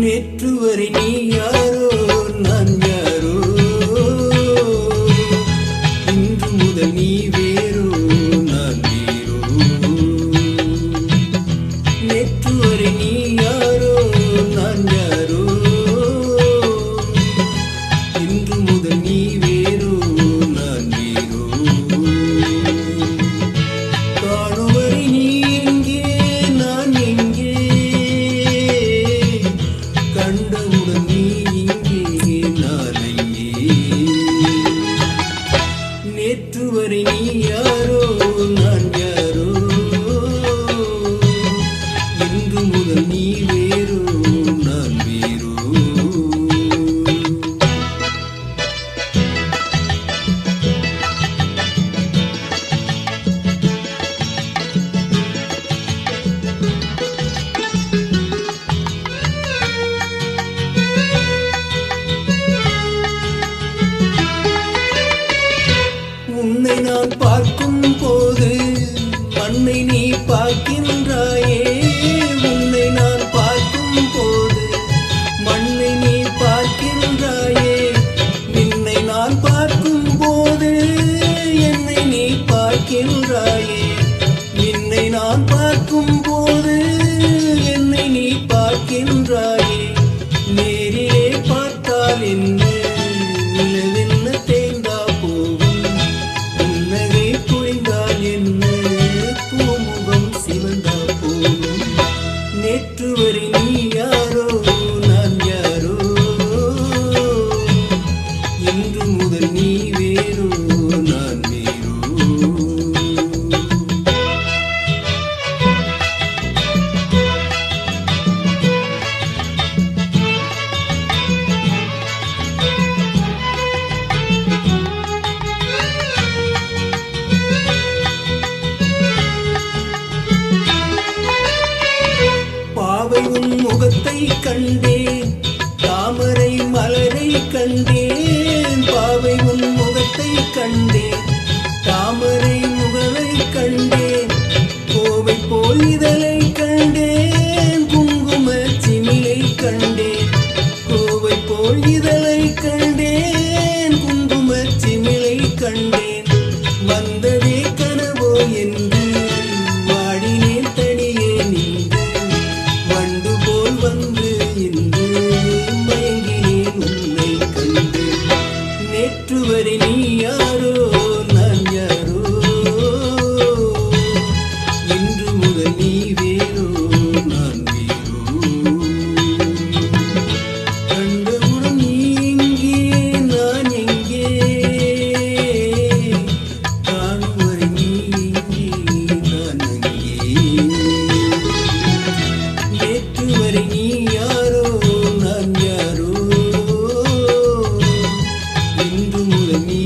நேற்று வரை நீ யாரோ நான் யாரோ, இன்று முதல் நீ வேறோ நான் வேறோ. நேற்று வரை நீ யாரோ நான் யாரோ, இன்று முதல் நீ வேறோ நான் வேறோ. காணுவரை நீ எங்கே நான் எங்கே, கண்டவுடன் நீ இங்கே நான் அங்கே. நேற்று வரை நீ யாரோ நான் யாரோ, இன்று முதல் நீ வேறோ நான் வேறோ. உன்னை நான் பார்க்கும் போது மண்ணை நீ பார்க்கின்றாயே, உன்னை நான் பார்க்கும் போது மண்ணை நீ பார்க்கின்றாயே. நின்னை நான் பார்க்கும் போது என்னை நீ பார்க்கின்றாயே, நின்னை நான் பார்க்கும் போது என்னை நீ பார்க்கின்றாயே. நேரிலே பார்த்தால் என்ன நிலவென்ன தேய்ந்தா போகும், புன்னகை புரிந்தால் என்ன பூமுகம் சிவந்தா போகும். நேற்று வரை நீ யாரோ நான் யாரோ, இன்று முதல் நீ வேறோ நான் வேறோ. பாவை உன் முகத்தை கண்டேன், தாமரை மலரை கண்டேன். பாவை உன் முகத்தை கண்டேன், தாமரை முகலை கண்டேன். கோவை போல் இதழை கண்டேன், குங்கும சிமிழை கண்டேன். கோவை போல் இதழை கண்டேன், குங்கும சிமிழை கண்டேன். வந்ததே கனவோ என்று வாடினேன் தனியே நின்று, வண்டு போல் வந்து இன்று மயங்கினேன் உன்னை கண்டு. நேற்று வரை நீ யாரோ நான் யாரோ, இன்று முதல் நீ வேறோ நான் வேறோ. கண்டவுடன் நீ எங்கே நான் எங்கே, காணும் வரை நீ எங்கே நான் அங்கே. நேற்று வரை நீ யாரோ நான் யாரோ, இன்று முதல் நீ